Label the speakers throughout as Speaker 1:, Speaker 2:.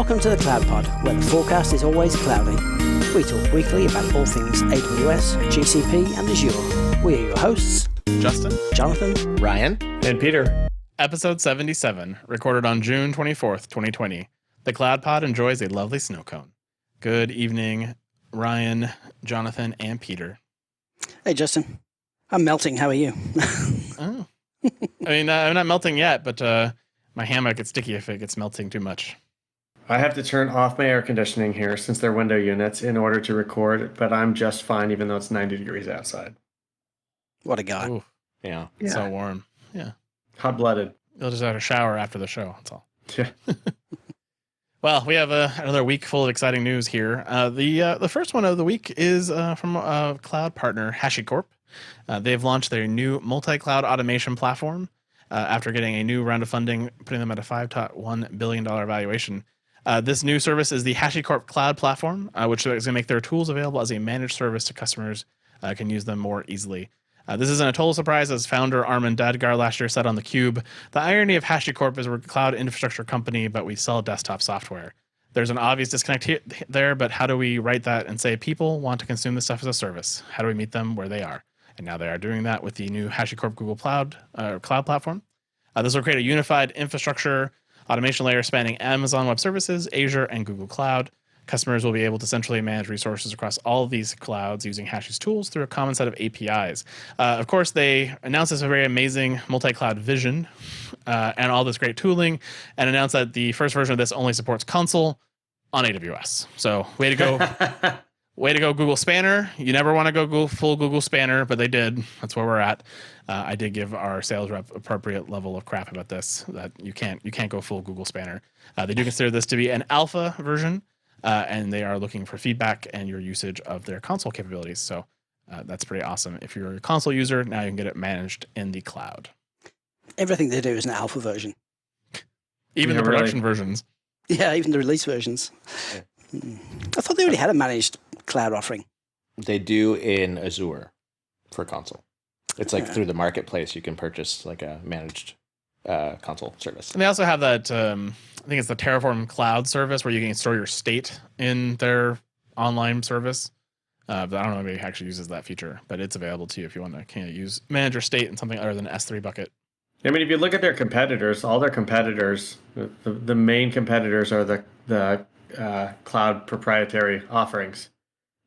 Speaker 1: Welcome to the Cloud Pod, where the forecast is always cloudy. We talk weekly about all things AWS, GCP, and Azure. We are your hosts,
Speaker 2: Justin,
Speaker 1: Jonathan,
Speaker 3: Ryan,
Speaker 4: and Peter.
Speaker 2: Episode 77, recorded on June 24th, 2020. The Cloud Pod enjoys a lovely snow cone. Good evening, Ryan, Jonathan, and Peter.
Speaker 1: Hey, Justin. I'm melting. How are you?
Speaker 2: Oh. I mean, I'm not melting yet, but my hammock gets sticky if it gets melting too much.
Speaker 4: I have to turn off my air conditioning here since they're window units in order to record, but I'm just fine even though it's 90 degrees outside.
Speaker 1: What a guy.
Speaker 2: Ooh,
Speaker 3: yeah.
Speaker 2: So warm. Yeah.
Speaker 4: Hot-blooded.
Speaker 2: You'll just have a shower after the show. That's all.
Speaker 4: Yeah.
Speaker 2: Well, we have another week full of exciting news here. The first one of the week is from a cloud partner, HashiCorp. They've launched their new multi-cloud automation platform after getting a new round of funding, putting them at a $5.1 billion valuation. This new service is the HashiCorp Cloud Platform, which is going to make their tools available as a managed service to customers can use them more easily. This isn't a total surprise, as founder Armin Dadgar last year said on theCUBE, the irony of HashiCorp is we're a cloud infrastructure company, but we sell desktop software. There's an obvious disconnect there, but how do we write that and say people want to consume this stuff as a service? How do we meet them where they are? And now they are doing that with the new HashiCorp Google Cloud platform. This will create a unified infrastructure automation layer spanning Amazon Web Services, Azure, and Google Cloud. Customers will be able to centrally manage resources across all of these clouds using Hashi's tools through a common set of APIs. Of course, they announced this very amazing multi-cloud vision and all this great tooling, and announced that the first version of this only supports console on AWS. So way to go. Way to go, Google Spanner. You never want to go full Google Spanner, but they did. That's where we're at. I did give our sales rep appropriate level of crap about this, that you can't go full Google Spanner. They do consider this to be an alpha version, and they are looking for feedback and your usage of their console capabilities. So that's pretty awesome. If you're a console user, now you can get it managed in the cloud.
Speaker 1: Everything they do is an alpha version.
Speaker 2: Even the production versions.
Speaker 1: Yeah, even the release versions.
Speaker 3: Yeah.
Speaker 1: I thought they already had a managed cloud offering.
Speaker 3: They do in Azure for console. It's like through the marketplace you can purchase like a managed console service.
Speaker 2: And they also have that, I think it's the Terraform Cloud service where you can store your state in their online service. But I don't know if anybody actually uses that feature, but it's available to you if you want to manage your state in something other than an S3 bucket.
Speaker 4: I mean, if you look at their competitors, all their competitors, the main competitors are the cloud proprietary offerings.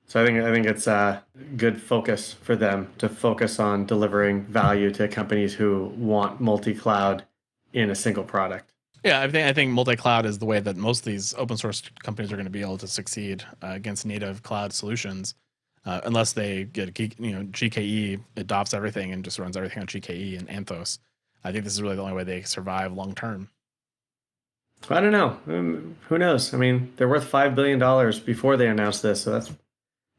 Speaker 4: So I think it's a good focus for them to focus on delivering value to companies who want multi-cloud in a single product.
Speaker 2: Yeah, I think multi-cloud is the way that most of these open source companies are going to be able to succeed against native cloud solutions, unless they get GKE adopts everything and just runs everything on GKE and Anthos. I think this is really the only way they survive long term.
Speaker 4: I don't know. Who knows? I mean, they're worth $5 billion before they announced this, so that's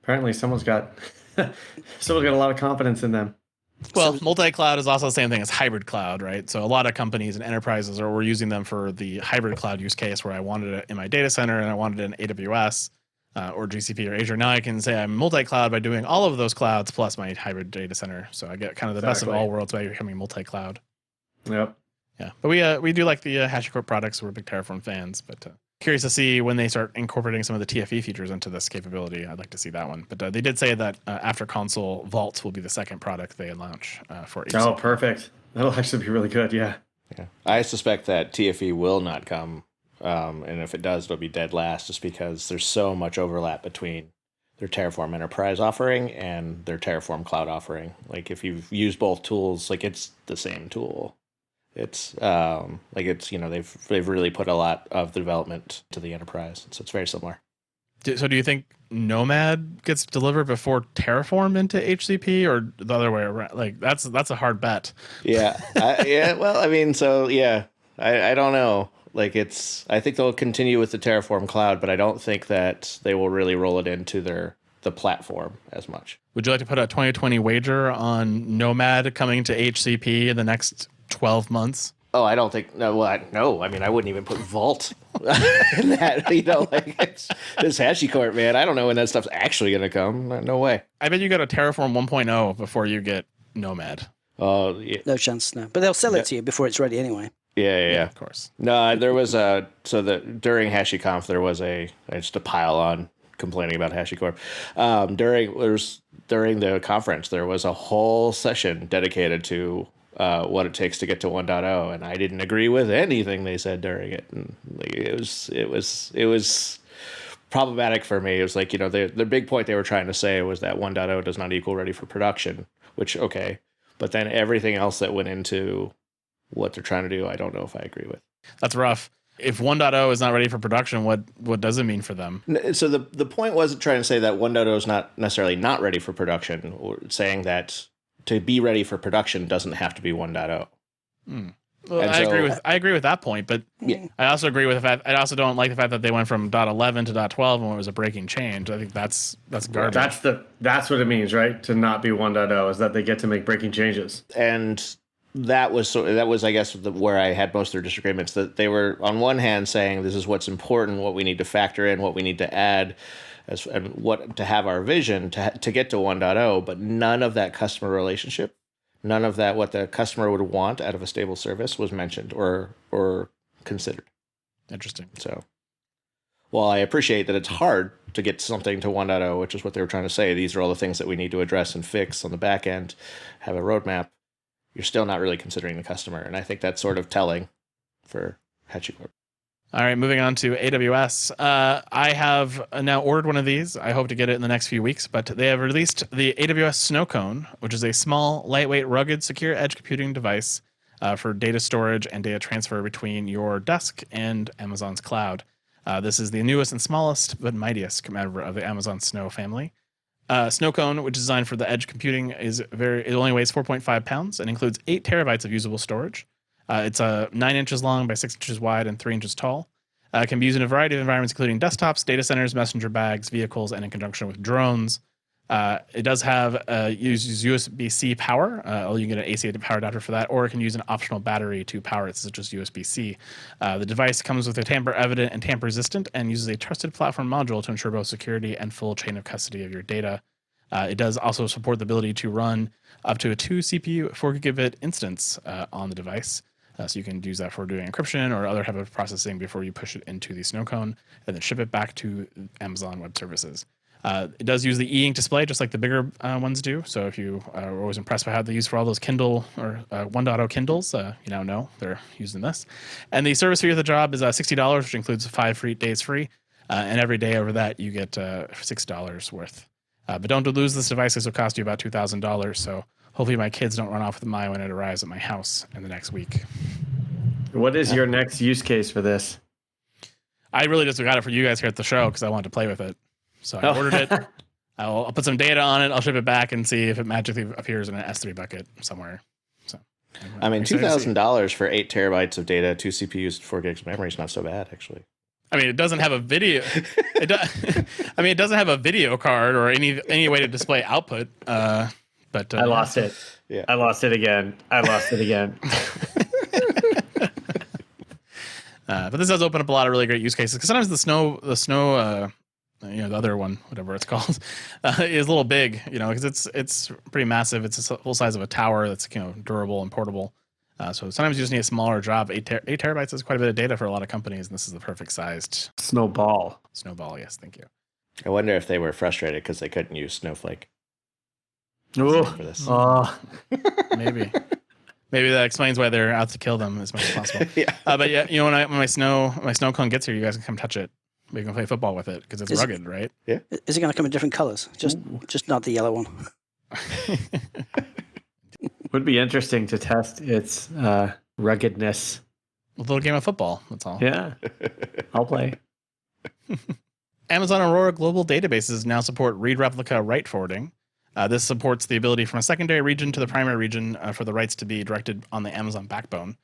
Speaker 4: apparently someone's got a lot of confidence in them.
Speaker 2: Well, multi-cloud is also the same thing as hybrid cloud, right? So a lot of companies and enterprises were using them for the hybrid cloud use case where I wanted it in my data center and I wanted it in AWS or GCP or Azure. Now I can say I'm multi-cloud by doing all of those clouds plus my hybrid data center. So I get kind of the best of all worlds by becoming multi-cloud.
Speaker 4: Yep.
Speaker 2: Yeah, but we do like the HashiCorp products. We're big Terraform fans, but curious to see when they start incorporating some of the TFE features into this capability. I'd like to see that one. But they did say that after console, Vault will be the second product they launch for HCP.
Speaker 4: Oh, perfect. That'll actually be really good, yeah.
Speaker 3: I suspect that TFE will not come, and if it does, it'll be dead last just because there's so much overlap between their Terraform Enterprise offering and their Terraform Cloud offering. Like if you've used both tools, like it's the same tool. It's they've really put a lot of the development to the enterprise, so it's very similar.
Speaker 2: So do you think Nomad gets delivered before Terraform into HCP, or the other way around? Like that's a hard bet.
Speaker 3: Yeah, Well, I mean, so yeah, I don't know. Like I think they'll continue with the Terraform Cloud, but I don't think that they will really roll it into the platform as much.
Speaker 2: Would you like to put a 2020 wager on Nomad coming to HCP in the next 12 months?
Speaker 3: Oh, I don't think no. I mean, I wouldn't even put Vault in that. It's HashiCorp, man. I don't know when that stuff's actually going to come. No way.
Speaker 2: I bet you got a Terraform 1.0 before you get Nomad.
Speaker 3: Oh, yeah.
Speaker 1: No chance, no. But they'll sell it to you before it's ready anyway.
Speaker 3: Yeah.
Speaker 2: Of course.
Speaker 3: No, there was during HashiConf there was just a pile on complaining about HashiCorp. During the conference there was a whole session dedicated to what it takes to get to 1.0, and I didn't agree with anything they said during it. And like, it was problematic for me. It was like, the big point they were trying to say was that 1.0 does not equal ready for production, which okay, but then everything else that went into what they're trying to do, I don't know if I agree with.
Speaker 2: That's rough. If 1.0 is not ready for production, what does it mean for them?
Speaker 3: So the point wasn't trying to say that 1.0 is not necessarily not ready for production, or saying that to be ready for production doesn't have to be 1.0.
Speaker 2: Well, I agree with that point, but
Speaker 3: Yeah.
Speaker 2: I also agree with the fact. I also don't like the fact that they went from .11 to .12 when it was a breaking change. I think that's garbage.
Speaker 4: That's what it means, right? To not be 1.0 is that they get to make breaking changes.
Speaker 3: And that was I guess where I had most of their disagreements, that they were on one hand saying this is what's important, what we need to factor in, what we need to add, and what to have our vision to get to 1.0, but none of that customer relationship, none of that what the customer would want out of a stable service was mentioned or considered.
Speaker 2: Interesting.
Speaker 3: So, while I appreciate that it's hard to get something to 1.0, which is what they were trying to say, these are all the things that we need to address and fix on the back end, have a roadmap, you're still not really considering the customer. And I think that's sort of telling for HashiCorp.
Speaker 2: All right, moving on to AWS. I have now ordered one of these. I hope to get it in the next few weeks, but they have released the AWS Snowcone, which is a small, lightweight, rugged, secure edge computing device for data storage and data transfer between your desk and Amazon's cloud. This is the newest and smallest but mightiest member of the Amazon Snow family. Snowcone, which is designed for the edge computing, it only weighs 4.5 pounds and includes 8 terabytes of usable storage. It's 9 inches long by 6 inches wide and 3 inches tall. It can be used in a variety of environments, including desktops, data centers, messenger bags, vehicles, and in conjunction with drones. It does have uses USB-C power. You can get an AC power adapter for that, or it can use an optional battery to power it, such as USB-C. The device comes with a tamper-evident and tamper-resistant, and uses a trusted platform module to ensure both security and full chain of custody of your data. It does also support the ability to run up to a 2 CPU 4 gigabit instance on the device. So you can use that for doing encryption or other type of processing before you push it into the Snowcone and then ship it back to Amazon Web Services. It does use the e-ink display just like the bigger ones do. So if you are always impressed by how they use for all those Kindle or 1.0 Kindles, you now know they're using this. And the service fee of the job is $60, which includes 5 free days free. And every day over that, you get $6 worth. But don't lose this device. This will cost you about $2,000. So hopefully my kids don't run off with mine when it arrives at my house in the next week.
Speaker 4: What is your next use case for this?
Speaker 2: I really just got it for you guys here at the show because I wanted to play with it. So I ordered it. I'll put some data on it. I'll ship it back and see if it magically appears in an S3 bucket somewhere. So,
Speaker 3: I mean, $2,000 for 8 terabytes of data, 2 CPUs, 4 gigs of memory is not so bad, actually.
Speaker 2: I mean, it doesn't have a video. It doesn't have a video card or any way to display output. But
Speaker 4: I lost it.
Speaker 3: Yeah.
Speaker 4: I lost it again.
Speaker 2: But this does open up a lot of really great use cases because sometimes the snow, the other one, whatever it's called, is a little big, because it's pretty massive. It's the full size of a tower that's durable and portable. So sometimes you just need a smaller job. 8 terabytes is quite a bit of data for a lot of companies, and this is the perfect sized
Speaker 4: snowball.
Speaker 2: Yes, thank you.
Speaker 3: I wonder if they were frustrated because they couldn't use Snowflake.
Speaker 4: Ooh.
Speaker 3: For this.
Speaker 2: Maybe that explains why they're out to kill them as much as possible.
Speaker 3: Yeah.
Speaker 2: But yeah, when my Snowcone gets here, you guys can come touch it. We can play football with it because it's rugged, right?
Speaker 3: Yeah.
Speaker 1: Is it going to come in different colors? Just not the yellow one.
Speaker 4: Would be interesting to test its ruggedness.
Speaker 2: A little game of football. That's all.
Speaker 4: Yeah, I'll play.
Speaker 2: Amazon Aurora Global Databases now support read replica write forwarding. This supports the ability from a secondary region to the primary region for the writes to be directed on the Amazon backbone.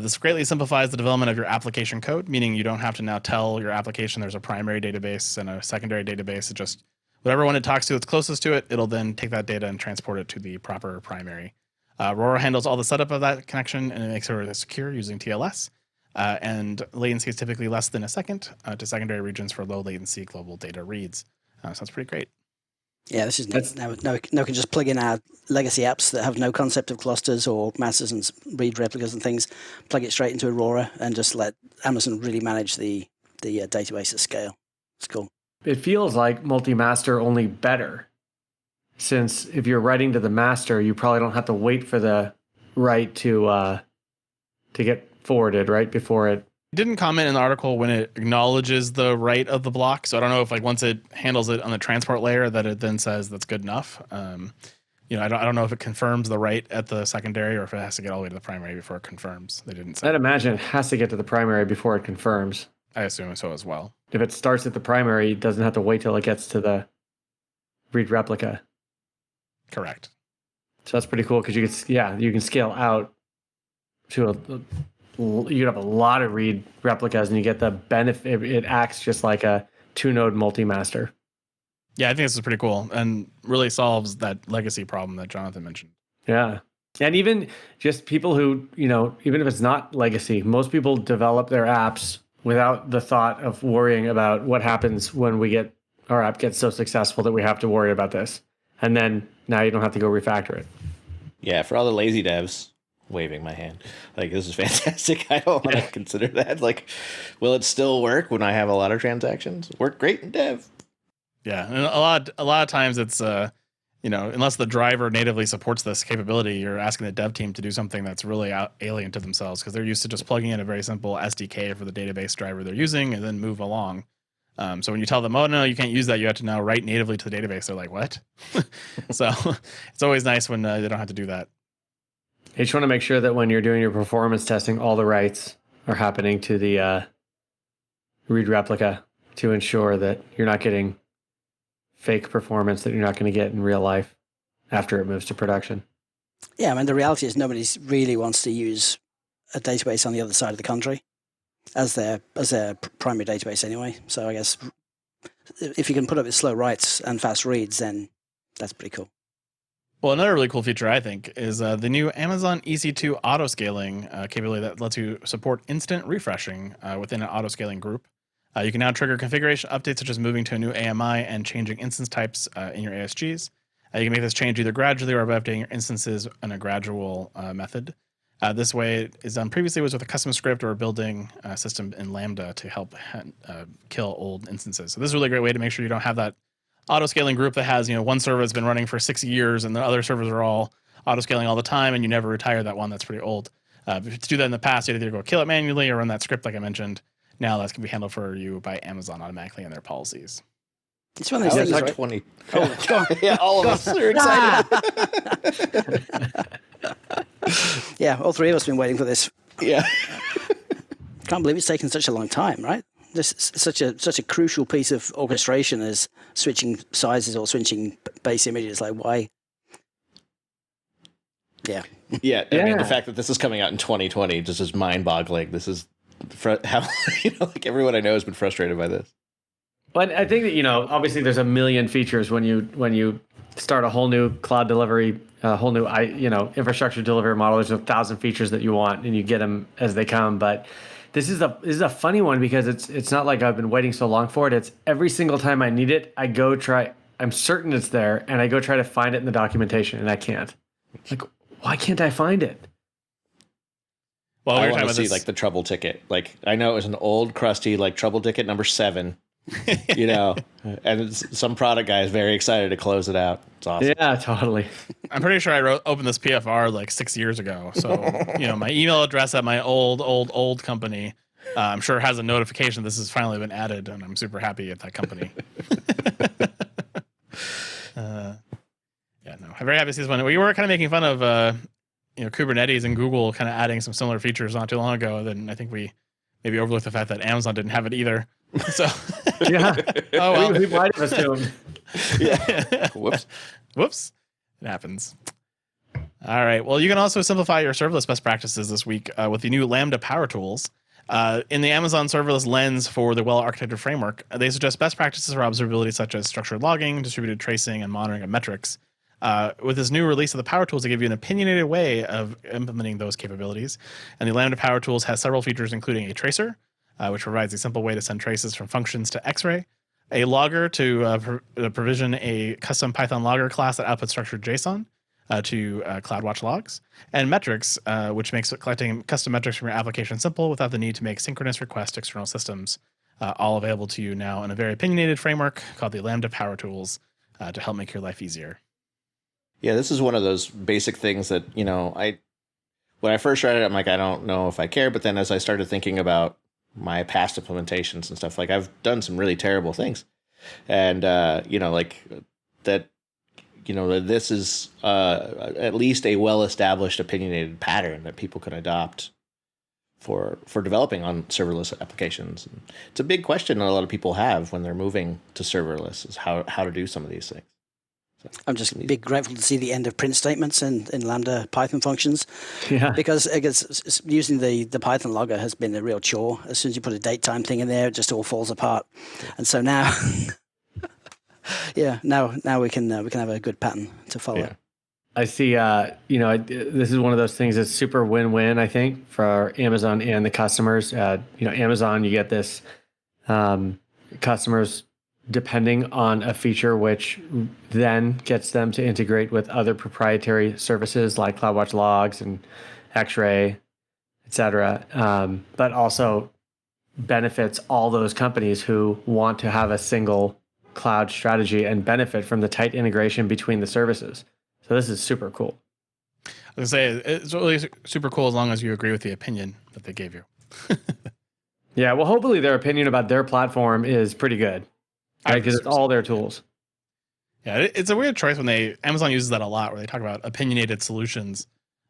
Speaker 2: This greatly simplifies the development of your application code, meaning you don't have to now tell your application there's a primary database and a secondary database. It just, whatever one it talks to that's closest to it, it'll then take that data and transport it to the proper primary. Aurora handles all the setup of that connection and it makes it secure using TLS. And latency is typically less than a second to secondary regions for low latency global data reads. So that's pretty great.
Speaker 1: Yeah, this is neat. Now we can just plug in our legacy apps that have no concept of clusters or masters and read replicas and things, plug it straight into Aurora, and just let Amazon really manage the database at scale. It's cool.
Speaker 4: It feels like multi-master, only better, since if you're writing to the master, you probably don't have to wait for the write to get forwarded right before it.
Speaker 2: It didn't comment in the article when it acknowledges the write of the block, so I don't know if like once it handles it on the transport layer that it then says that's good enough. I don't know if it confirms the write at the secondary or if it has to get all the way to the primary before it confirms. They didn't say.
Speaker 4: I'd imagine it has to get to the primary before it confirms.
Speaker 2: I assume so as well.
Speaker 4: If it starts at the primary, it doesn't have to wait till it gets to the read replica.
Speaker 2: Correct.
Speaker 4: So that's pretty cool because you can scale out to you have a lot of read replicas and you get the benefit. It acts just like a 2-node multi-master.
Speaker 2: Yeah, I think this is pretty cool and really solves that legacy problem that Jonathan mentioned.
Speaker 4: Yeah. And even just people who, even if it's not legacy, most people develop their apps without the thought of worrying about what happens when our app gets so successful that we have to worry about this. And then now you don't have to go refactor it.
Speaker 3: Yeah, for all the lazy devs, waving my hand, like, this is fantastic. I don't want to consider that. Like, will it still work when I have a lot of transactions? Work great in dev.
Speaker 2: Yeah, and a lot of times it's unless the driver natively supports this capability, you're asking the dev team to do something that's really alien to themselves because they're used to just plugging in a very simple SDK for the database driver they're using and then move along. So when you tell them, oh no, you can't use that, you have to now write natively to the database, they're like, what? So it's always nice when they don't have to do that.
Speaker 4: You just want to make sure that when you're doing your performance testing, all the writes are happening to the read replica to ensure that you're not getting fake performance that you're not going to get in real life after it moves to production.
Speaker 1: Yeah, I mean, the reality is nobody really wants to use a database on the other side of the country as their primary database anyway. So I guess if you can put up with slow writes and fast reads, then that's pretty cool.
Speaker 2: Well, another really cool feature, I think, is the new Amazon EC2 auto-scaling capability that lets you support instant refreshing within an auto-scaling group. You can now trigger configuration updates such as moving to a new AMI and changing instance types in your ASGs. You can make this change either gradually or by updating your instances in a gradual method. This way, it is done previously was with a custom script or a building system in Lambda to help kill old instances. So this is a really great way to make sure you don't have that auto-scaling group that has, one server that's been running for 6 years and the other servers are all auto-scaling all the time and you never retire that one that's pretty old. If you do that in the past, you either go kill it manually or run that script like I mentioned. Now that's going to be handled for you by Amazon automatically in their policies.
Speaker 1: It's one of those things,
Speaker 3: like
Speaker 1: right?
Speaker 3: 20.
Speaker 1: Oh, go on.
Speaker 3: Yeah, all of us are excited.
Speaker 1: Yeah, all three of us have been waiting for this.
Speaker 3: Yeah.
Speaker 1: Can't believe it's taken such a long time, right? This is such a crucial piece of orchestration as switching sizes or switching base images. Like, why? Yeah.
Speaker 3: Yeah, I mean, the fact that this is coming out in 2020 just is mind-boggling. This is how like everyone I know has been frustrated by this.
Speaker 4: But I think that obviously there's a million features when you start a whole new cloud delivery, a whole new infrastructure delivery model. There's 1,000 features that you want, and you get them as they come. But this is a funny one because it's not like I've been waiting so long for it. It's every single time I need it, I go try. I'm certain it's there, and I go try to find it in the documentation, and I can't. Like, why can't I find it?
Speaker 2: Well,
Speaker 3: I want to see like the trouble ticket. Like, I know it was an old crusty like trouble ticket number 7. And some product guy is very excited to close it out. It's awesome.
Speaker 4: Yeah, totally.
Speaker 2: I'm pretty sure I opened this PFR like 6 years ago. So, my email address at my old company, I'm sure has a notification this has finally been added, and I'm super happy at that company. I'm very happy to see this one. We were kind of making fun of, Kubernetes and Google kind of adding some similar features not too long ago. Then I think we maybe overlooked the fact that Amazon didn't have it either. So
Speaker 4: yeah.
Speaker 2: Oh well.
Speaker 4: We might have assumed.
Speaker 2: Yeah. Whoops. It happens. All right. Well, you can also simplify your serverless best practices this week with the new Lambda Power Tools. In the Amazon serverless lens for the well-architected framework, they suggest best practices for observability such as structured logging, distributed tracing, and monitoring of metrics. With this new release of the Power Tools, they give you an opinionated way of implementing those capabilities. And the Lambda Power Tools has several features, including a tracer, which provides a simple way to send traces from functions to X-ray, a logger to provision a custom Python logger class that outputs structured JSON to CloudWatch logs, and metrics, which makes collecting custom metrics from your application simple without the need to make synchronous requests to external systems. All available to you now in a very opinionated framework called the Lambda Power Tools to help make your life easier.
Speaker 3: Yeah, this is one of those basic things that, when I first read it, I'm like, I don't know if I care. But then as I started thinking about my past implementations and stuff, like I've done some really terrible things. And, like that, this is at least a well-established opinionated pattern that people can adopt for developing on serverless applications. And it's a big question that a lot of people have when they're moving to serverless, is how to do some of these things. So,
Speaker 1: I'm just big grateful to see the end of print statements in Lambda Python functions.
Speaker 4: Yeah.
Speaker 1: Because I guess using the Python logger has been a real chore. As soon as you put a date time thing in there, it just all falls apart. And so now, now we can have a good pattern to follow.
Speaker 3: Yeah.
Speaker 4: I see, this is one of those things that's super win-win, I think, for Amazon and the customers. Amazon, you get this customers depending on a feature which then gets them to integrate with other proprietary services like CloudWatch Logs and X-Ray, et cetera, but also benefits all those companies who want to have a single cloud strategy and benefit from the tight integration between the services. So this is super cool.
Speaker 2: I was going to say, it's really super cool as long as you agree with the opinion that they gave you.
Speaker 4: Yeah, well, hopefully their opinion about their platform is pretty good, right? Because it's all their tools.
Speaker 2: Yeah, it's a weird choice when Amazon uses that a lot, where they talk about opinionated solutions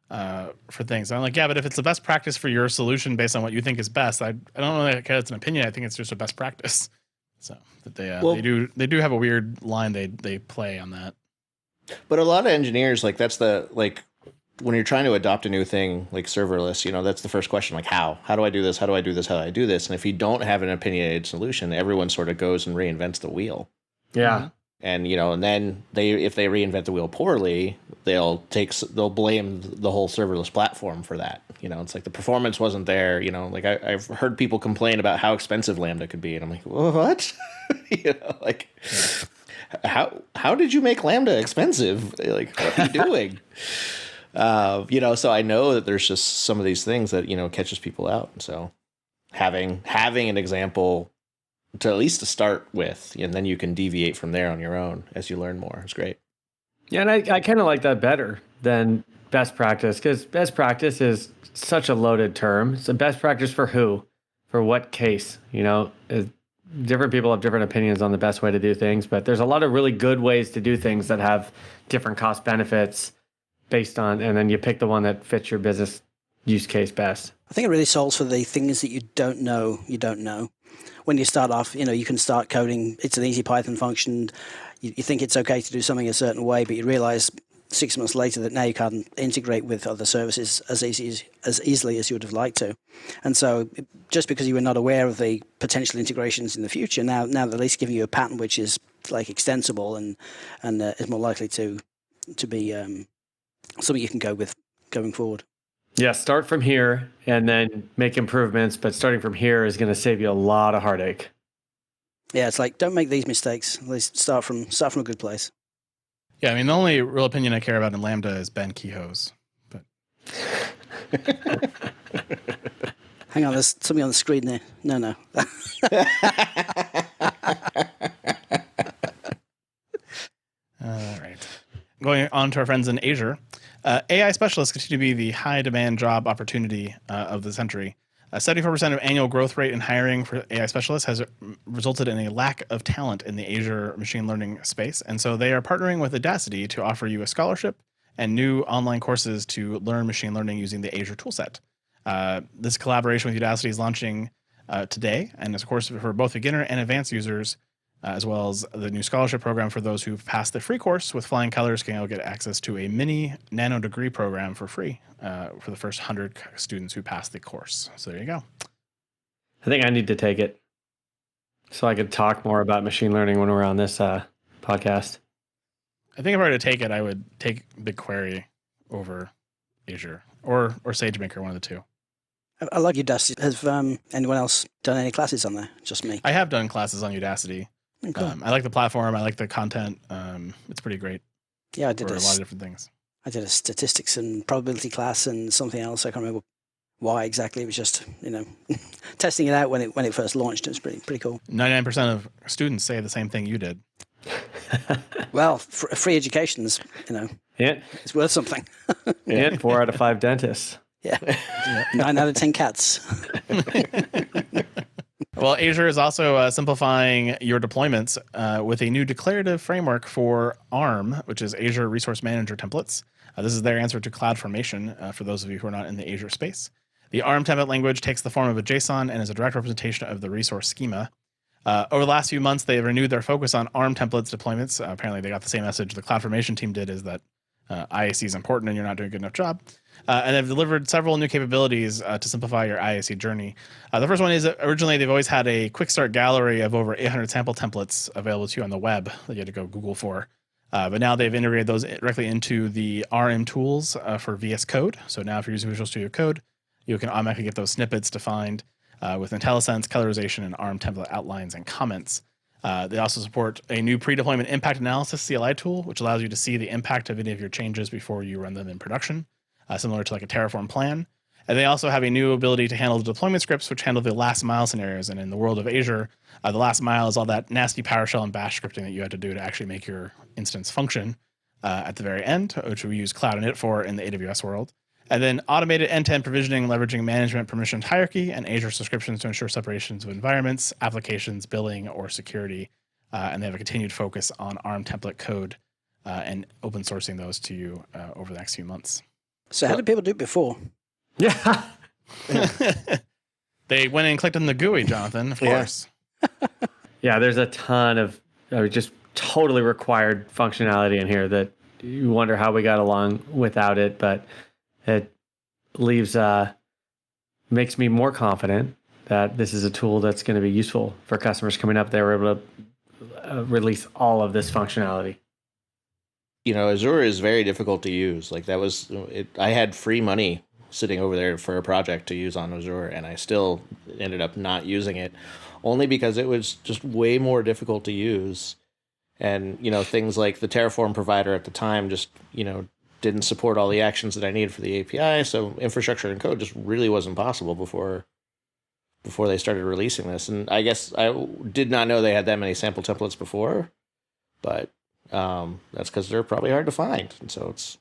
Speaker 2: for things. And I'm like, yeah, but if it's the best practice for your solution based on what you think is best, I don't really care it's an opinion. I think it's just a best practice. So that they do have a weird line they play on that.
Speaker 3: But a lot of engineers, that's when you're trying to adopt a new thing like serverless, that's the first question, like how do I do this? How do I do this? How do I do this? And if you don't have an opinionated solution, everyone sort of goes and reinvents the wheel.
Speaker 4: Yeah.
Speaker 3: And, and then if they reinvent the wheel poorly, they'll blame the whole serverless platform for that. It's like the performance wasn't there. I've heard people complain about how expensive Lambda could be. And I'm like, what? How did you make Lambda expensive? Like, what are you doing? So I know that there's just some of these things that, catches people out. So having an example to at least to start with, and then you can deviate from there on your own as you learn more. It's great. Yeah,
Speaker 4: and I kind of like that better than best practice, because best practice is such a loaded term. It's a best practice for who? For what case? Different people have different opinions on the best way to do things, but there's a lot of really good ways to do things that have different cost benefits based on, and then you pick the one that fits your business use case best.
Speaker 1: I think it really solves for the things that you don't know. When you start off, you can start coding. It's an easy Python function. You think it's okay to do something a certain way, but you realize 6 months later that now you can't integrate with other services as easily as you would have liked to. And so just because you were not aware of the potential integrations in the future, now they're at least giving you a pattern which is extensible and is more likely to be something you can go with going forward.
Speaker 4: Yeah, start from here and then make improvements, but starting from here is going to save you a lot of heartache.
Speaker 1: Yeah, it's like, don't make these mistakes. At least start from a good place.
Speaker 2: Yeah, I mean, the only real opinion I care about in Lambda is Ben Kehoe's. But
Speaker 1: hang on, there's something on the screen there. No.
Speaker 2: All right. Going on to our friends in Azure. AI specialists continue to be the high demand job opportunity of the century. 74% of annual growth rate in hiring for AI specialists has resulted in a lack of talent in the Azure machine learning space. And so they are partnering with Audacity to offer you a scholarship and new online courses to learn machine learning using the Azure toolset. This collaboration with Udacity is launching today, and is a course for both beginner and advanced users, as well as the new scholarship program for those who've passed the free course with flying colors can now get access to a mini nano degree program for free for the first 100 students who pass the course. So there you go.
Speaker 4: I think I need to take it so I could talk more about machine learning when we're on this podcast.
Speaker 2: I think if I were to take it, I would take BigQuery over Azure or SageMaker, one of the two.
Speaker 1: I like Udacity. Has anyone else done any classes on there? Just me.
Speaker 2: I have done classes on Udacity.
Speaker 1: Cool.
Speaker 2: I like the platform. I like the content. It's pretty great
Speaker 1: Yeah,
Speaker 2: for a lot of different things.
Speaker 1: I did a statistics and probability class and something else. I can't remember why exactly. It was just testing it out when it first launched. It was pretty cool.
Speaker 2: 99% of students say the same thing you did.
Speaker 1: Well, free education's
Speaker 4: Yeah,
Speaker 1: it's worth something.
Speaker 4: yeah. 4 out of 5 dentists.
Speaker 1: Yeah, 9 out of 10 cats.
Speaker 2: Well, Azure is also simplifying your deployments with a new declarative framework for ARM, which is Azure Resource Manager Templates. This is their answer to CloudFormation for those of you who are not in the Azure space. The ARM template language takes the form of a JSON and is a direct representation of the resource schema. Over the last few months, they have renewed their focus on ARM templates deployments. Apparently, they got the same message the CloudFormation team did, is that IAC is important and you're not doing a good enough job. And they've delivered several new capabilities to simplify your IAC journey. The first one is that originally they've always had a quick start gallery of over 800 sample templates available to you on the web that you had to go Google for. But now they've integrated those directly into the RM tools for VS Code. So now if you're using Visual Studio Code, you can automatically get those snippets defined with IntelliSense, colorization, and ARM template outlines and comments. They also support a new pre-deployment impact analysis CLI tool, which allows you to see the impact of any of your changes before you run them in production, similar to like a Terraform plan. And they also have a new ability to handle the deployment scripts, which handle the last mile scenarios. And in the world of Azure, the last mile is all that nasty PowerShell and Bash scripting that you had to do to actually make your instance function at the very end, which we use Cloud Init for in the AWS world. And then automated end-to-end provisioning, leveraging management permissioned hierarchy and Azure subscriptions to ensure separations of environments, applications, billing, or security. And they have a continued focus on ARM template code and open sourcing those to you over the next few months.
Speaker 1: So how did people do it before?
Speaker 4: Yeah.
Speaker 2: They went and clicked on the GUI, Jonathan, of course.
Speaker 4: Yeah, there's a ton of just totally required functionality in here that you wonder how we got along without it, but it leaves makes me more confident that this is a tool that's going to be useful for customers coming up. They were able to release all of this functionality.
Speaker 3: Azure is very difficult to use. Like that was it. I had free money sitting over there for a project to use on Azure, and I still ended up not using it, only because it was just way more difficult to use. And things like the Terraform provider at the time just didn't support all the actions that I needed for the API. So infrastructure and code just really wasn't possible before they started releasing this. And I guess I did not know they had that many sample templates before, but that's because they're probably hard to find. And so it's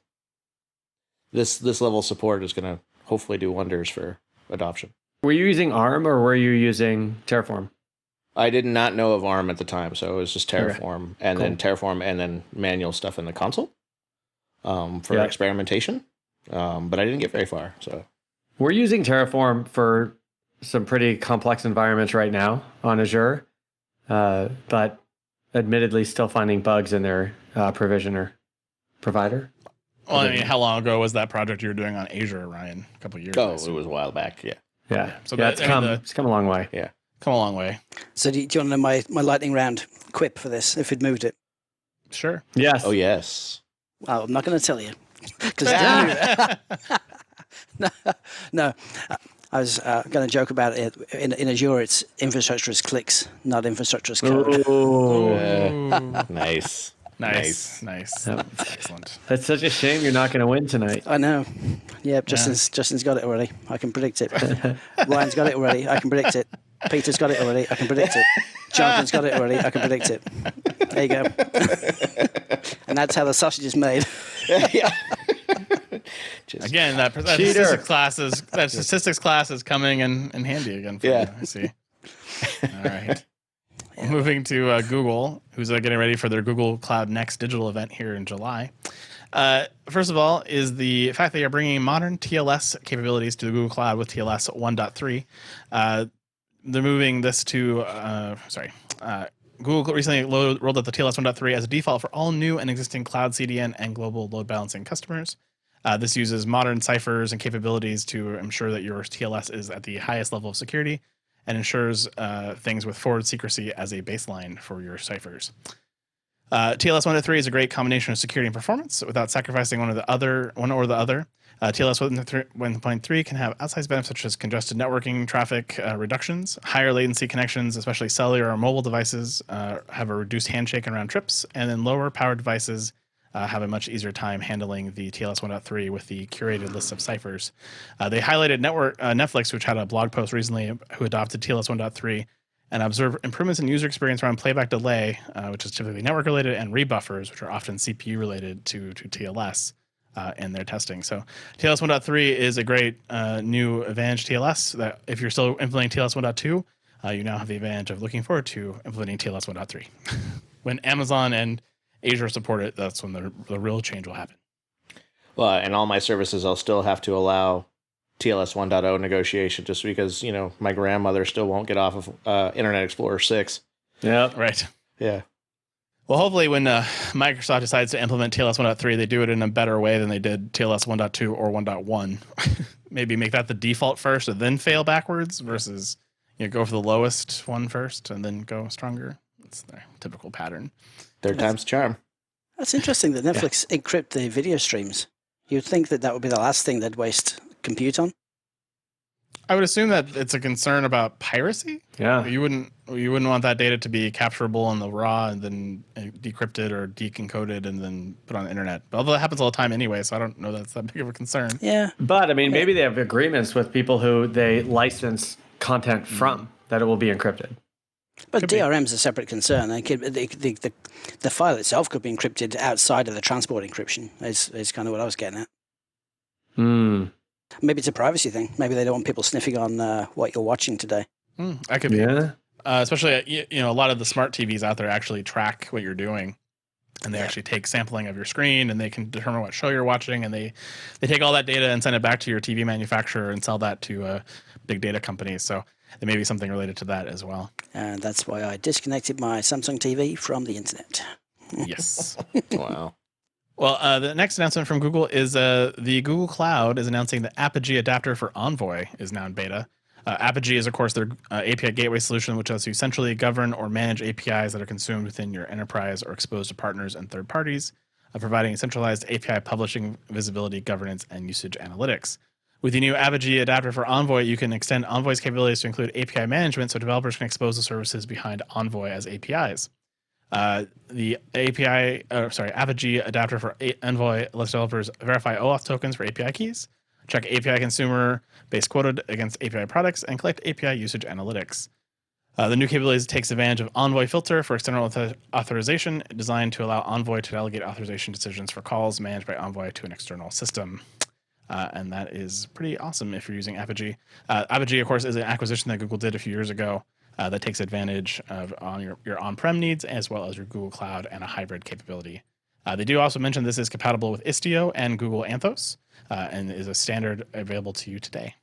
Speaker 3: this level of support is going to hopefully do wonders for adoption.
Speaker 4: Were you using ARM or were you using Terraform?
Speaker 3: I did not know of ARM at the time, so it was just Terraform, and
Speaker 4: Cool.
Speaker 3: then Terraform, and then manual stuff in the console for experimentation. But I didn't get very far. So
Speaker 4: We're using Terraform for some pretty complex environments right now on Azure, but admittedly still finding bugs in their provisioner provider.
Speaker 2: Well, I mean, how long ago was that project you were doing on Azure, Ryan? A couple of years ago.
Speaker 3: it was a while back. Yeah.
Speaker 4: Yeah,
Speaker 2: So
Speaker 4: it's come a long way.
Speaker 3: Yeah.
Speaker 2: Come a long way.
Speaker 1: So do you want to know my lightning round quip for this, if we'd moved it?
Speaker 2: Sure.
Speaker 4: Yes.
Speaker 3: Oh yes.
Speaker 1: Well, I'm not going to tell you. 'Cause no. I was going to joke about it. In Azure, it's infrastructure as clicks, not infrastructure as code.
Speaker 4: Oh,
Speaker 3: Nice.
Speaker 2: Nice.
Speaker 4: Yep.
Speaker 2: Excellent.
Speaker 4: That's such a shame you're not going to win tonight.
Speaker 1: I know. Yeah, Justin's got it already. I can predict it. Ryan's got it already. I can predict it. Peter's got it already. I can predict it. Jonathan's got it already. I can predict it. There you go. And that's how the sausage is made.
Speaker 3: Yeah.
Speaker 2: Again, that statistics class is coming in handy again for you. I see. All right. Well, moving to Google, who's getting ready for their Google Cloud Next digital event here in July. First of all, is the fact that you're bringing modern TLS capabilities to the Google Cloud with TLS 1.3. They're moving this to, Google recently rolled out the TLS 1.3 as a default for all new and existing cloud CDN and global load balancing customers. This uses modern ciphers and capabilities to ensure that your TLS is at the highest level of security and ensures things with forward secrecy as a baseline for your ciphers. TLS 1.3 is a great combination of security and performance without sacrificing one or the other. TLS 1.3 can have outsized benefits such as congested networking traffic reductions, higher latency connections, especially cellular or mobile devices have a reduced handshake around trips, and then lower powered devices have a much easier time handling the TLS 1.3 with the curated list of ciphers. They highlighted Netflix, which had a blog post recently who adopted TLS 1.3 and observed improvements in user experience around playback delay, which is typically network related, and rebuffers, which are often CPU related to TLS. In their testing. So TLS 1.3 is a great new advantage TLS that if you're still implementing TLS 1.2, you now have the advantage of looking forward to implementing TLS 1.3. When Amazon and Azure support it, that's when the real change will happen.
Speaker 3: Well, and all my services, I'll still have to allow TLS 1.0 negotiation just because, my grandmother still won't get off of Internet Explorer 6.
Speaker 4: Yeah.
Speaker 2: Right.
Speaker 3: Yeah.
Speaker 2: Well, hopefully when Microsoft decides to implement TLS 1.3, they do it in a better way than they did TLS 1.2 or 1.1. Maybe make that the default first and then fail backwards versus go for the lowest one first and then go stronger. It's their typical pattern.
Speaker 3: Third time's a charm.
Speaker 1: That's interesting that Netflix encrypt the video streams. You'd think that would be the last thing they'd waste compute on.
Speaker 2: I would assume that it's a concern about piracy.
Speaker 4: Yeah.
Speaker 2: You wouldn't want that data to be capturable on the raw and then decrypted or deconcoded and then put on the internet. But although that happens all the time anyway, so I don't know that's that big of a concern.
Speaker 1: Yeah.
Speaker 4: But I mean, maybe they have agreements with people who they license content from that it will be encrypted.
Speaker 1: But DRM's a separate concern. The file itself could be encrypted outside of the transport encryption. Is kind of what I was getting at. Maybe it's a privacy thing. Maybe they don't want people sniffing on what you're watching today.
Speaker 2: That could be. Yeah. Especially, a lot of the smart TVs out there actually track what you're doing, and they actually take sampling of your screen, and they can determine what show you're watching, and they take all that data and send it back to your TV manufacturer and sell that to big data companies. So there may be something related to that as well.
Speaker 1: And that's why I disconnected my Samsung TV from the internet.
Speaker 2: Yes.
Speaker 3: Wow.
Speaker 2: Well, the next announcement from Google is the Google Cloud is announcing the Apogee adapter for Envoy is now in beta. Apogee is, of course, their API gateway solution, which lets you centrally govern or manage APIs that are consumed within your enterprise or exposed to partners and third parties, providing centralized API publishing, visibility, governance, and usage analytics. With the new Apogee adapter for Envoy, you can extend Envoy's capabilities to include API management so developers can expose the services behind Envoy as APIs. The Apogee adapter for Envoy lets developers verify OAuth tokens for API keys, check API consumer-based quota against API products, and collect API usage analytics. The new capabilities takes advantage of Envoy filter for external authorization, designed to allow Envoy to delegate authorization decisions for calls managed by Envoy to an external system. And that is pretty awesome if you're using Apogee. Apogee, of course, is an acquisition that Google did a few years ago. That takes advantage of your on-prem needs as well as your Google Cloud and a hybrid capability. They do also mention this is compatible with Istio and Google Anthos and is a standard available to you today.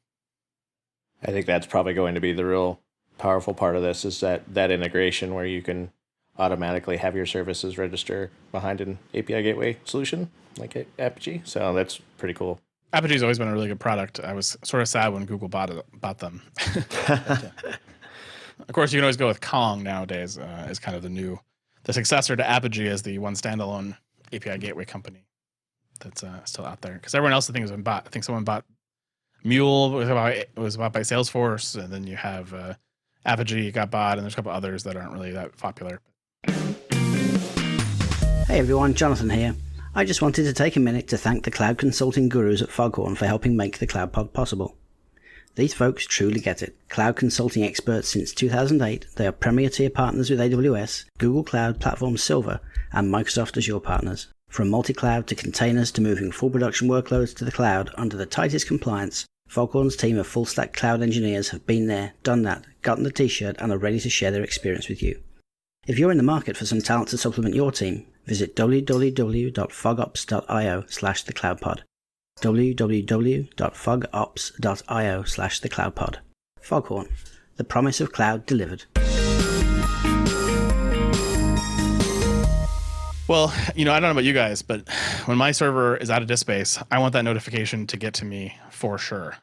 Speaker 3: I think that's probably going to be the real powerful part of this is that integration where you can automatically have your services register behind an API gateway solution like Apogee. So that's pretty cool.
Speaker 2: Apogee's always been a really good product. I was sort of sad when Google bought them. Of course, you can always go with Kong nowadays as kind of the successor to Apogee as the one standalone API gateway company that's still out there. Because everyone else I think has been bought. I think someone bought Mule was bought by Salesforce, and then you have Apogee got bought, and there's a couple others that aren't really that popular.
Speaker 1: Hey everyone, Jonathan here. I just wanted to take a minute to thank the cloud consulting gurus at Foghorn for helping make the Cloud Pod possible. These folks truly get it. Cloud consulting experts since 2008, they are premier tier partners with AWS, Google Cloud Platform Silver, and Microsoft Azure partners. From multi-cloud to containers to moving full production workloads to the cloud under the tightest compliance, Foghorn's team of full-stack cloud engineers have been there, done that, gotten the t-shirt, and are ready to share their experience with you. If you're in the market for some talent to supplement your team, visit www.fogops.io/thecloudpod. www.fogops.io/thecloudpod. Foghorn, the promise of cloud delivered.
Speaker 2: Well, I don't know about you guys, but when my server is out of disk space, I want that notification to get to me for sure.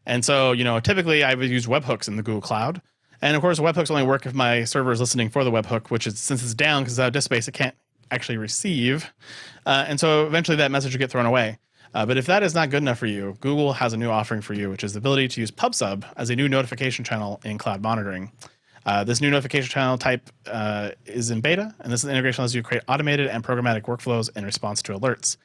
Speaker 2: And so, typically I would use webhooks in the Google Cloud. And of course, webhooks only work if my server is listening for the webhook, which is, since it's down because it's out of disk space, it can't actually receive. And so eventually that message will get thrown away. But if that is not good enough for you, Google has a new offering for you, which is the ability to use PubSub as a new notification channel in cloud monitoring. This new notification channel type is in beta, and this integration allows you to create automated and programmatic workflows in response to alerts.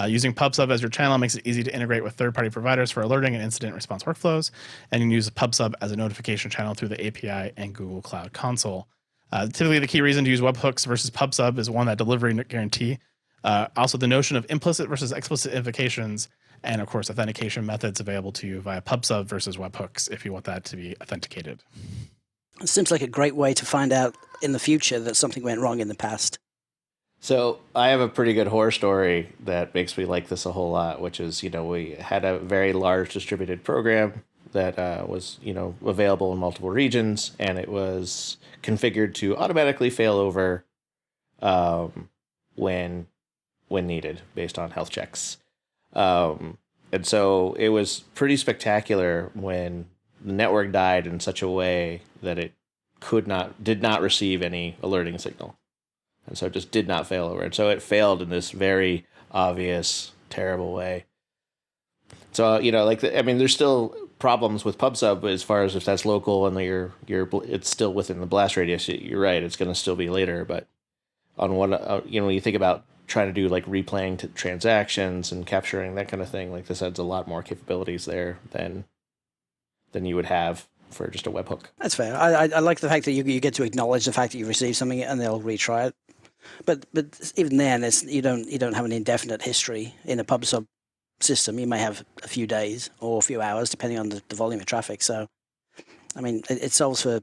Speaker 2: Using PubSub as your channel makes it easy to integrate with third-party providers for alerting and incident response workflows, and you can use PubSub as a notification channel through the API and Google Cloud Console. Typically, the key reason to use webhooks versus PubSub is one, that delivery guarantee. Also, the notion of implicit versus explicit invocations, and of course, authentication methods available to you via PubSub versus webhooks if you want that to be authenticated.
Speaker 1: It seems like a great way to find out in the future that something went wrong in the past.
Speaker 3: So I have a pretty good horror story that makes me like this a whole lot, which is, we had a very large distributed program that was, available in multiple regions, and it was configured to automatically fail over when needed based on health checks. And so it was pretty spectacular when the network died in such a way that it did not receive any alerting signal. And so it just did not fail over. And so it failed in this very obvious, terrible way. So, there's still problems with PubSub as far as if that's local and it's still within the blast radius. You're right, it's going to still be later. But on one, when you think about trying to do like replaying transactions and capturing that kind of thing, like this adds a lot more capabilities there than you would have for just a webhook.
Speaker 1: That's fair. I like the fact that you get to acknowledge the fact that you received something and they'll retry it. But even then, you don't have an indefinite history in a PubSub system. You may have a few days or a few hours, depending on the volume of traffic. So, it solves for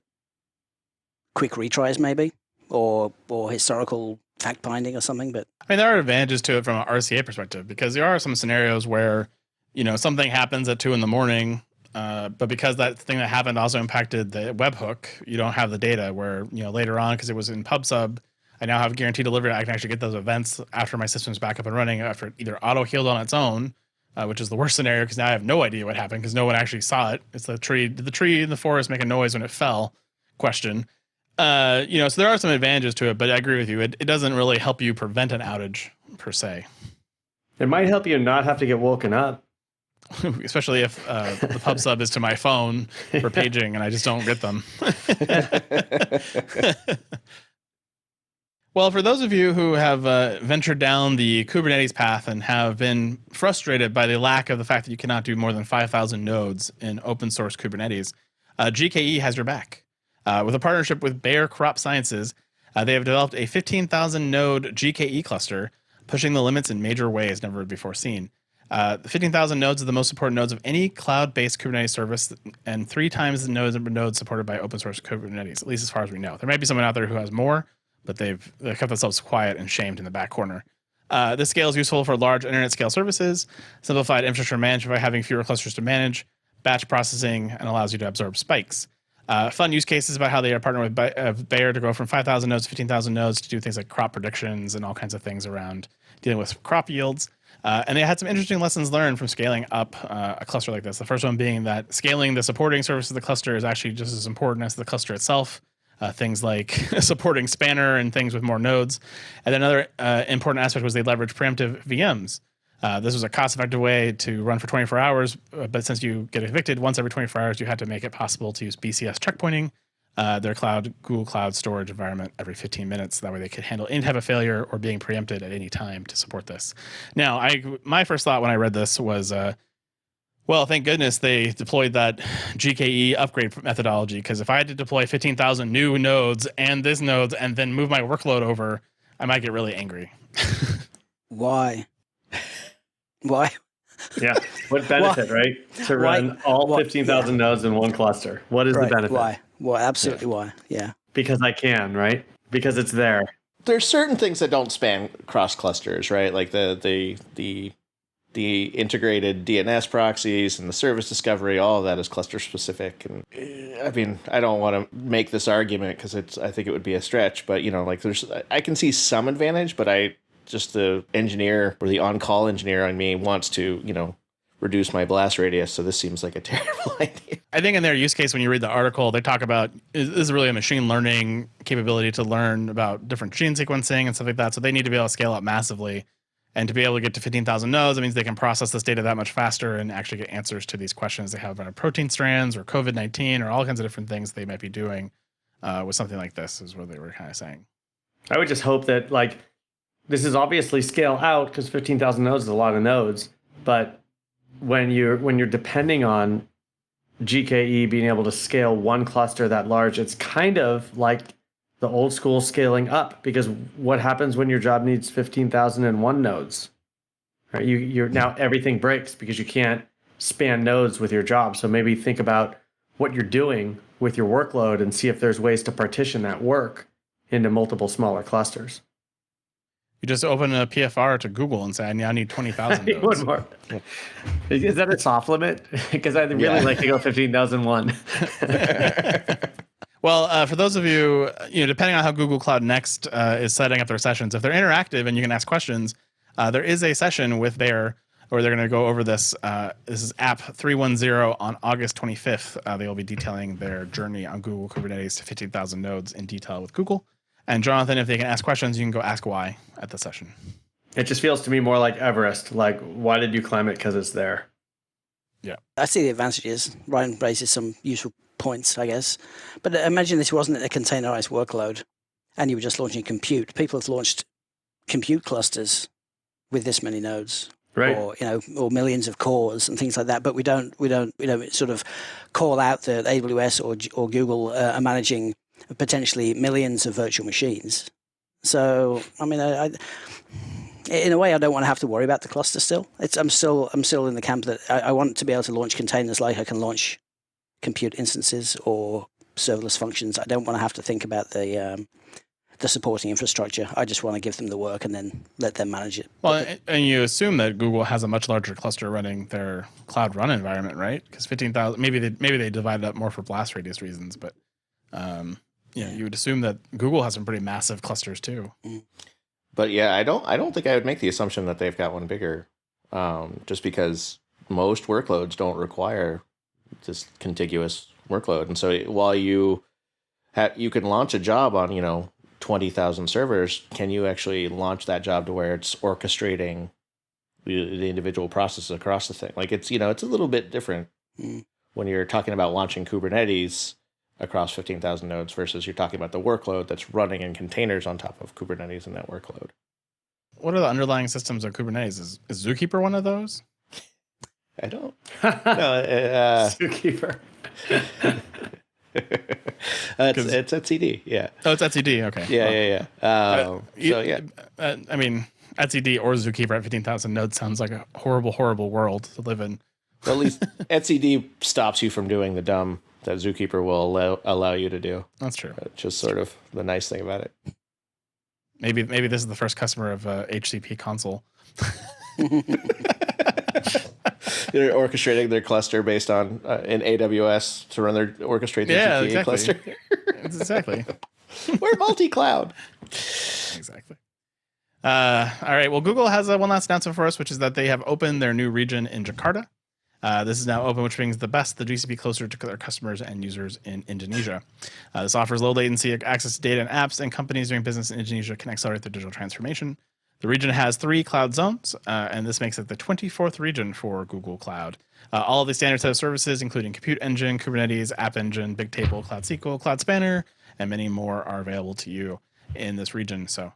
Speaker 1: quick retries, maybe, or historical fact finding or something. But
Speaker 2: there are advantages to it from an RCA perspective, because there are some scenarios where something happens at 2 a.m. But because that thing that happened also impacted the webhook, you don't have the data where, later on, because it was in PubSub, I now have guaranteed delivery. I can actually get those events after my system's back up and running, after it either auto-healed on its own, which is the worst scenario because now I have no idea what happened because no one actually saw it. It's the tree. Did the tree in the forest make a noise when it fell? Question. So there are some advantages to it, but I agree with you. It doesn't really help you prevent an outage per se.
Speaker 4: It might help you not have to get woken up.
Speaker 2: Especially if the PubSub is to my phone for paging and I just don't get them. Well, for those of you who have ventured down the Kubernetes path and have been frustrated by the lack of the fact that you cannot do more than 5,000 nodes in open source Kubernetes, GKE has your back. With a partnership with Bayer Crop Sciences, they have developed a 15,000 node GKE cluster, pushing the limits in major ways never before seen. The 15,000 nodes are the most supported nodes of any cloud-based Kubernetes service, and 3 times the nodes supported by open source Kubernetes, at least as far as we know. There might be someone out there who has more, but they've kept themselves quiet and shamed in the back corner. This scale is useful for large internet scale services, simplified infrastructure management by having fewer clusters to manage, batch processing, and allows you to absorb spikes. Fun use cases about how they are partnering with Bayer to go from 5,000 nodes to 15,000 nodes to do things like crop predictions and all kinds of things around dealing with crop yields. And they had some interesting lessons learned from scaling up a cluster like this. The first one being that scaling the supporting services of the cluster is actually just as important as the cluster itself. Things like supporting Spanner and things with more nodes. And then another important aspect was they leveraged preemptive VMs. This was a cost-effective way to run for 24 hours, but since you get evicted once every 24 hours, you had to make it possible to use BCS checkpointing, their Google Cloud storage environment every 15 minutes. That way they could handle any type of failure or being preempted at any time to support this. Now, my first thought when I read this was, well, thank goodness they deployed that GKE upgrade methodology, because if I had to deploy 15,000 new nodes and this nodes and then move my workload over, I might get really angry.
Speaker 1: Why?
Speaker 4: Yeah. What benefit, right? To run all 15,000 nodes in one cluster. What is the benefit?
Speaker 1: Why? Well, absolutely why. Yeah.
Speaker 4: Because I can, right? Because it's there.
Speaker 3: There's certain things that don't span cross clusters, right? Like the integrated DNS proxies and the service discovery, all of that is cluster specific. And I don't want to make this argument because I think it would be a stretch, but I can see some advantage, but the engineer or the on-call engineer on me wants to, reduce my blast radius. So this seems like a terrible idea.
Speaker 2: I think in their use case, when you read the article, they talk about this is really a machine learning capability to learn about different gene sequencing and stuff like that. So they need to be able to scale up massively. And to be able to get to 15,000 nodes, that means they can process this data that much faster and actually get answers to these questions they have about protein strands or COVID-19 or all kinds of different things they might be doing with something like this, is what they were kind of saying.
Speaker 4: I would just hope that, like, this is obviously scale out because 15,000 nodes is a lot of nodes. But when you're depending on GKE being able to scale one cluster that large, it's kind of like the old school scaling up, because what happens when your job needs 15,001 nodes? Right? You're now everything breaks because you can't span nodes with your job. So maybe think about what you're doing with your workload and see if there's ways to partition that work into multiple smaller clusters.
Speaker 2: You just open a PFR to Google and say, I need 20,000 nodes.
Speaker 4: One more. Is that a soft limit? Because I'd really like to go 15,001.
Speaker 2: Well, for those of you, depending on how Google Cloud Next is setting up their sessions, if they're interactive and you can ask questions, there is a session with where they're going to go over this. This is app 310 on August 25th. They will be detailing their journey on Google Kubernetes to 15,000 nodes in detail with Google. And Jonathan, if they can ask questions, you can go ask why at the session.
Speaker 4: It just feels to me more like Everest. Like, why did you climb it? Because it's there.
Speaker 2: Yeah.
Speaker 1: I see the advantages. Ryan raises some useful points, I guess. But imagine this wasn't a containerized workload and you were just launching compute. People have launched compute clusters with this many nodes.
Speaker 4: Right.
Speaker 1: Or millions of cores and things like that. But we don't sort of call out that AWS or Google are managing potentially millions of virtual machines. So, I mean, in a way, I don't want to have to worry about the cluster still. I'm still in the camp that I want to be able to launch containers like I can launch compute instances or serverless functions. I don't want to have to think about the supporting infrastructure. I just want to give them the work and then let them manage it.
Speaker 2: Well, and you assume that Google has a much larger cluster running their Cloud Run environment, right? Because 15,000, maybe they divide it up more for blast radius reasons, but you would assume that Google has some pretty massive clusters too.
Speaker 3: But yeah, I don't think I would make the assumption that they've got one bigger, just because most workloads don't require this contiguous workload. And so while you can launch a job on 20,000 servers, can you actually launch that job to where it's orchestrating the individual processes across the thing? Like it's a little bit different when you're talking about launching Kubernetes across 15,000 nodes versus you're talking about the workload that's running in containers on top of Kubernetes and that workload.
Speaker 2: What are the underlying systems of Kubernetes? Is Zookeeper one of those?
Speaker 3: I don't. No,
Speaker 4: Zookeeper.
Speaker 3: It's etcd. Yeah.
Speaker 2: Oh, it's etcd. Okay.
Speaker 3: Yeah.
Speaker 2: I mean, etcd or Zookeeper at 15,000 nodes sounds like a horrible, horrible world to live in.
Speaker 3: Well, at least etcd stops you from doing the dumb that Zookeeper will allow you to do.
Speaker 2: That's true.
Speaker 3: Just sort of the nice thing about it.
Speaker 2: Maybe this is the first customer of HCP console.
Speaker 3: They're orchestrating their cluster based on in AWS to orchestrate their GKE
Speaker 2: exactly.
Speaker 3: cluster.
Speaker 2: Exactly.
Speaker 3: We're multi-cloud.
Speaker 2: Exactly. All right. Well, Google has one last announcement for us, which is that they have opened their new region in Jakarta. This is now open, which brings the GCP closer to their customers and users in Indonesia. This offers low latency access to data and apps, and companies doing business in Indonesia can accelerate their digital transformation. The region has 3 cloud zones, and this makes it the 24th region for Google Cloud. All of the standard set of services, including Compute Engine, Kubernetes, App Engine, Bigtable, Cloud SQL, Cloud Spanner, and many more are available to you in this region. So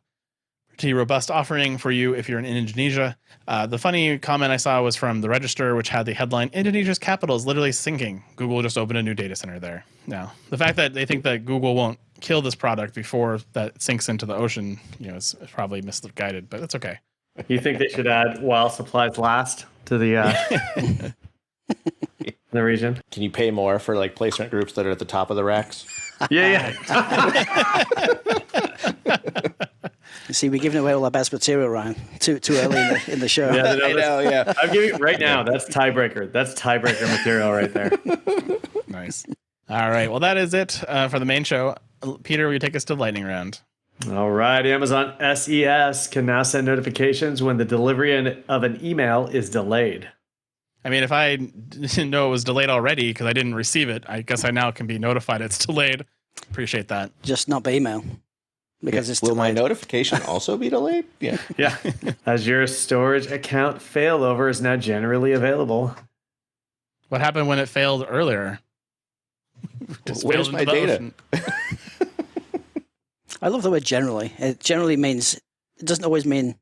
Speaker 2: pretty robust offering for you if you're in Indonesia. The funny comment I saw was from the Register, which had the headline, Indonesia's capital is literally sinking. Google just opened a new data center there. Now, the fact that they think that Google won't kill this product before that sinks into the ocean, is probably misguided, but that's okay.
Speaker 4: You think they should add while supplies last to the the region?
Speaker 3: Can you pay more for like placement groups that are at the top of the racks?
Speaker 4: Yeah.
Speaker 1: See, we're giving away all our best material, Ryan. Too early in the show.
Speaker 3: I know, yeah.
Speaker 4: I'm giving right now. That's tiebreaker. That's tiebreaker material right there.
Speaker 2: Nice. All right. Well, that is it for the main show. Peter, will you take us to the lightning round?
Speaker 4: All right. Amazon SES can now send notifications when the delivery of an email is delayed.
Speaker 2: I mean, if I didn't know it was delayed already because I didn't receive it, I guess I now can be notified it's delayed. Appreciate that.
Speaker 1: Just not by email. because it's
Speaker 3: Will my
Speaker 1: delayed.
Speaker 3: notification also be delayed? Yeah.
Speaker 4: Yeah. Azure storage account failover is now generally available.
Speaker 2: What happened when it failed earlier? Just
Speaker 3: Where's
Speaker 2: failed
Speaker 3: my
Speaker 2: into the
Speaker 3: data?
Speaker 2: ocean.
Speaker 1: I love the word generally. It generally means, it doesn't always mean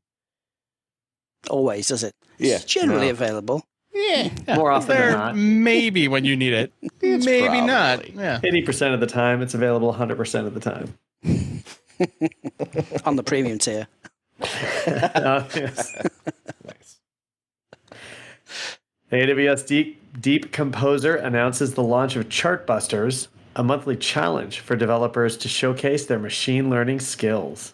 Speaker 1: always, does it?
Speaker 3: Yeah.
Speaker 1: It's generally
Speaker 4: No.
Speaker 1: available.
Speaker 3: Yeah.
Speaker 2: Yeah,
Speaker 4: More often than
Speaker 2: there,
Speaker 4: not.
Speaker 2: maybe when you need it.
Speaker 3: It's
Speaker 2: Maybe not.
Speaker 3: probably.
Speaker 2: Yeah.
Speaker 4: 80% of the time, it's available 100% of the time.
Speaker 1: On the premium tier.
Speaker 4: Yes.
Speaker 3: Nice.
Speaker 4: AWS Deep Composer announces the launch of Chartbusters, a monthly challenge for developers to showcase their machine learning skills.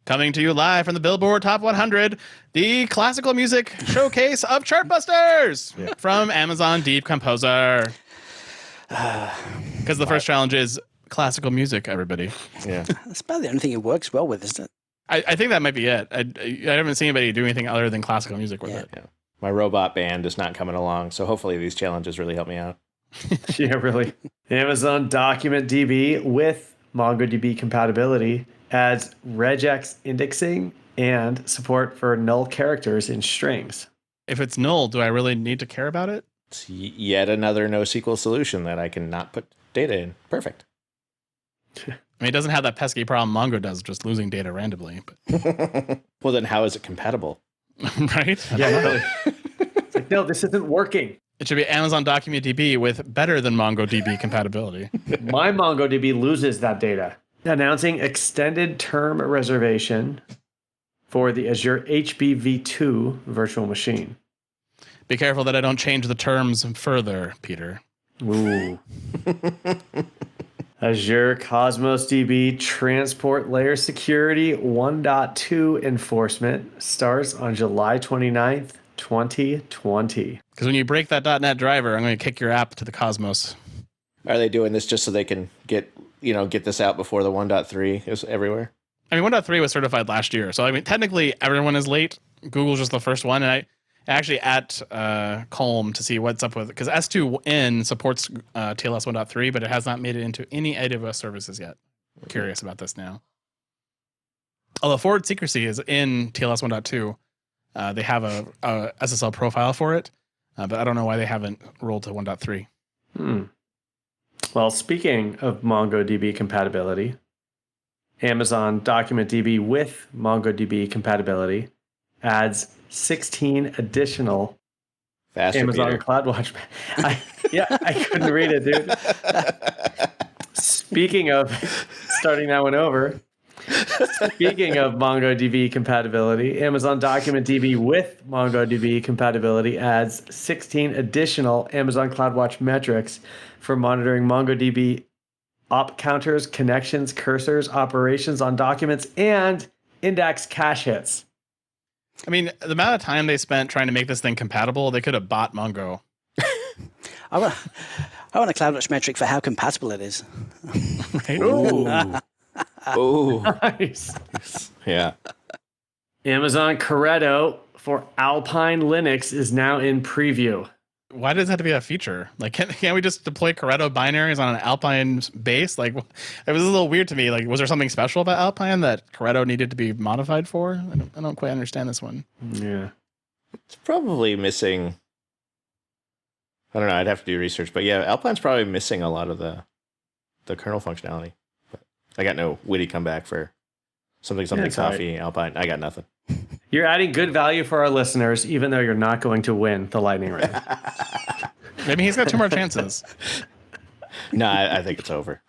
Speaker 2: Coming to you live from the Billboard Top 100, the classical music showcase of Chartbusters from Amazon Deep Composer. Because the first challenge is classical music, everybody.
Speaker 3: Yeah.
Speaker 1: That's about the only thing it works well with, isn't it?
Speaker 2: I think that might be it. I haven't seen anybody do anything other than classical music with
Speaker 1: Yeah.
Speaker 2: it.
Speaker 3: Yeah. My robot band is not coming along, so hopefully these challenges really help me out.
Speaker 4: Yeah, really. Amazon Document DB with MongoDB compatibility adds regex indexing and support for null characters in strings.
Speaker 2: If it's null, do I really need to care about it?
Speaker 3: It's yet another NoSQL solution that I can not put data in. Perfect.
Speaker 2: I mean, it doesn't have that pesky problem Mongo does, just losing data randomly. But
Speaker 3: Well, then how is it compatible?
Speaker 2: right?
Speaker 4: Yeah, really. It's like, no, this isn't working.
Speaker 2: It should be Amazon Document DB with better than MongoDB compatibility.
Speaker 4: My MongoDB loses that data. Announcing extended term reservation for the Azure HBv2 virtual machine.
Speaker 2: Be careful that I don't change the terms further, Peter.
Speaker 4: Ooh. Azure Cosmos DB Transport Layer Security 1.2 enforcement starts on July 29th, 2020.
Speaker 2: Because when you break that .NET driver, I'm going to kick your app to the Cosmos.
Speaker 3: Are they doing this just so they can get this out before the 1.3 is everywhere?
Speaker 2: I mean, 1.3 was certified last year. So, I mean, technically, everyone is late. Google's just the first one. And I actually at Colm to see what's up with it. Because S2N supports TLS 1.3, but it has not made it into any AWS services yet. I'm curious about this now. Although forward secrecy is in TLS 1.2. They have a SSL profile for it. But I don't know why they haven't rolled to 1.3.
Speaker 4: Well, speaking of MongoDB compatibility, Amazon Document DB with MongoDB compatibility adds 16 additional
Speaker 3: Faster,
Speaker 4: Amazon
Speaker 3: Peter.
Speaker 4: CloudWatch. I couldn't read it, dude. Speaking of starting that one over, speaking of MongoDB compatibility, Amazon Document DB with MongoDB compatibility adds 16 additional Amazon CloudWatch metrics for monitoring MongoDB op counters, connections, cursors, operations on documents, and index cache hits.
Speaker 2: I mean, the amount of time they spent trying to make this thing compatible, they could have bought Mongo.
Speaker 1: I want a CloudWatch metric for how compatible it is.
Speaker 2: Right?
Speaker 3: Oh,
Speaker 4: Nice.
Speaker 3: yeah.
Speaker 4: Amazon Corretto for Alpine Linux is now in preview.
Speaker 2: Why does it have to be a feature? Like, can't we just deploy Corretto binaries on an Alpine base? Like, it was a little weird to me. Like, was there something special about Alpine that Corretto needed to be modified for? I don't quite understand this one.
Speaker 4: Yeah.
Speaker 3: It's probably missing. I don't know. I'd have to do research, but yeah, Alpine's probably missing a lot of the kernel functionality. But I got no witty comeback for something
Speaker 4: it's all
Speaker 3: coffee Alpine. I got nothing.
Speaker 4: You're adding good value for our listeners, even though you're not going to win the lightning round.
Speaker 2: Maybe he's got two more chances.
Speaker 3: No, I think it's over.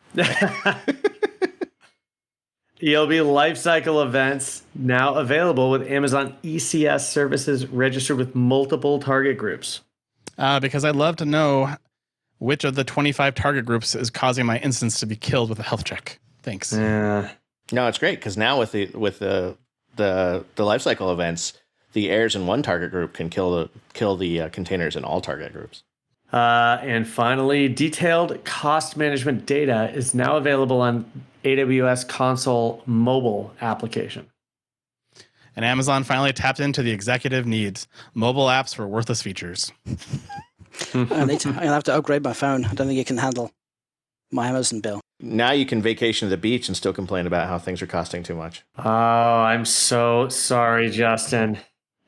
Speaker 4: ELB lifecycle events now available with Amazon ECS services registered with multiple target groups.
Speaker 2: Because I'd love to know which of the 25 target groups is causing my instance to be killed with a health check. Thanks.
Speaker 4: Yeah.
Speaker 3: No, it's great because now with the lifecycle events, the errors in one target group can kill the containers in all target groups.
Speaker 4: And finally, detailed cost management data is now available on AWS Console mobile application.
Speaker 2: And Amazon finally tapped into the executive needs. Mobile apps for worthless features.
Speaker 1: I'm going to have to upgrade my phone. I don't think it can handle my Amazon bill.
Speaker 3: Now you can vacation to the beach and still complain about how things are costing too much.
Speaker 4: Oh, I'm so sorry, Justin.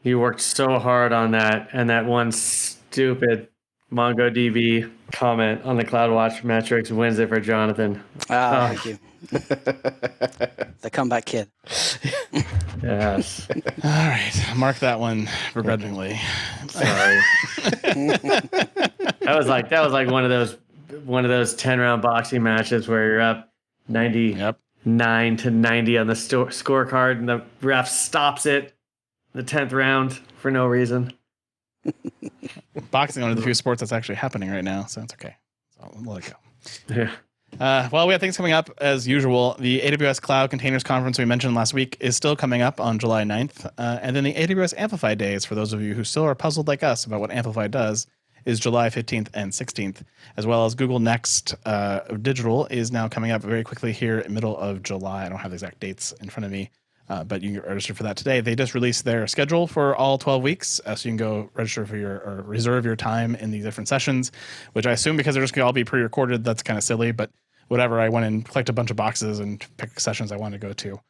Speaker 4: You worked so hard on that, and that one stupid MongoDB comment on the CloudWatch metrics wins it for Jonathan.
Speaker 1: Thank you. The comeback kid.
Speaker 4: Yes.
Speaker 2: All right, mark that one begrudgingly.
Speaker 4: Sorry. that was like one of those 10-round boxing matches where you're up 99 to 90 on the scorecard, and the ref stops it the 10th round for no reason.
Speaker 2: Boxing, one of the few sports that's actually happening right now, so it's okay. So we'll let it go.
Speaker 4: Yeah.
Speaker 2: Well, we have things coming up as usual. The AWS Cloud Containers Conference we mentioned last week is still coming up on July 9th. And then the AWS Amplify Days, for those of you who still are puzzled like us about what Amplify does, is July 15th and 16th, as well as Google Next Digital is now coming up very quickly here in the middle of July. I don't have the exact dates in front of me, but you can register for that today. They just released their schedule for all 12 weeks, so you can go register for or reserve your time in these different sessions, which I assume because they're just going to all be pre-recorded, that's kind of silly, but whatever. I went and clicked a bunch of boxes and picked sessions I want to go to.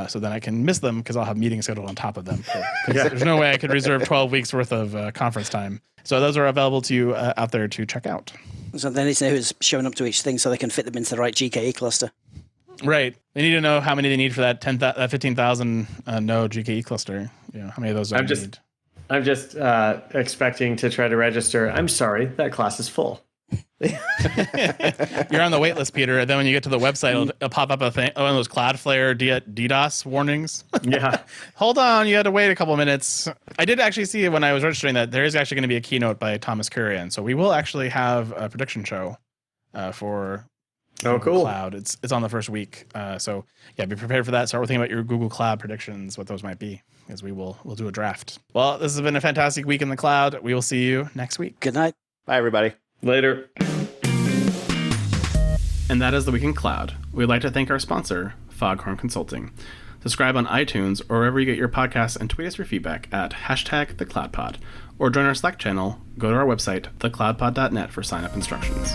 Speaker 2: So then I can miss them because I'll have meetings scheduled on top of them. There's no way I could reserve 12 weeks worth of conference time. So those are available to you out there to check out.
Speaker 1: So they need to know who's showing up to each thing so they can fit them into the right GKE cluster.
Speaker 2: Right. They need to know how many they need for that 15,000 node GKE cluster. You know, how many of those do they need?
Speaker 4: I'm just expecting to try to register. I'm sorry, that class is full.
Speaker 2: You're on the wait list, Peter, and then when you get to the website, it'll pop up one of those Cloudflare DDoS warnings.
Speaker 4: Yeah.
Speaker 2: Hold on, you had to wait a couple minutes. I did actually see when I was registering that there is actually going to be a keynote by Thomas Kurian, so we will actually have a prediction show for
Speaker 4: cool.
Speaker 2: Cloud. It's on the first week, so yeah, be prepared for that. Start thinking about your Google Cloud predictions, what those might be, as we'll do a draft. Well, this has been a fantastic week in the cloud. We will see you next week.
Speaker 1: Good night.
Speaker 3: Bye, everybody.
Speaker 4: Later.
Speaker 2: And that is the Week in Cloud. We'd like to thank our sponsor, Foghorn Consulting. Subscribe on iTunes or wherever you get your podcasts and tweet us your feedback at #TheCloudPod. Or join our Slack channel, go to our website, thecloudpod.net for sign-up instructions.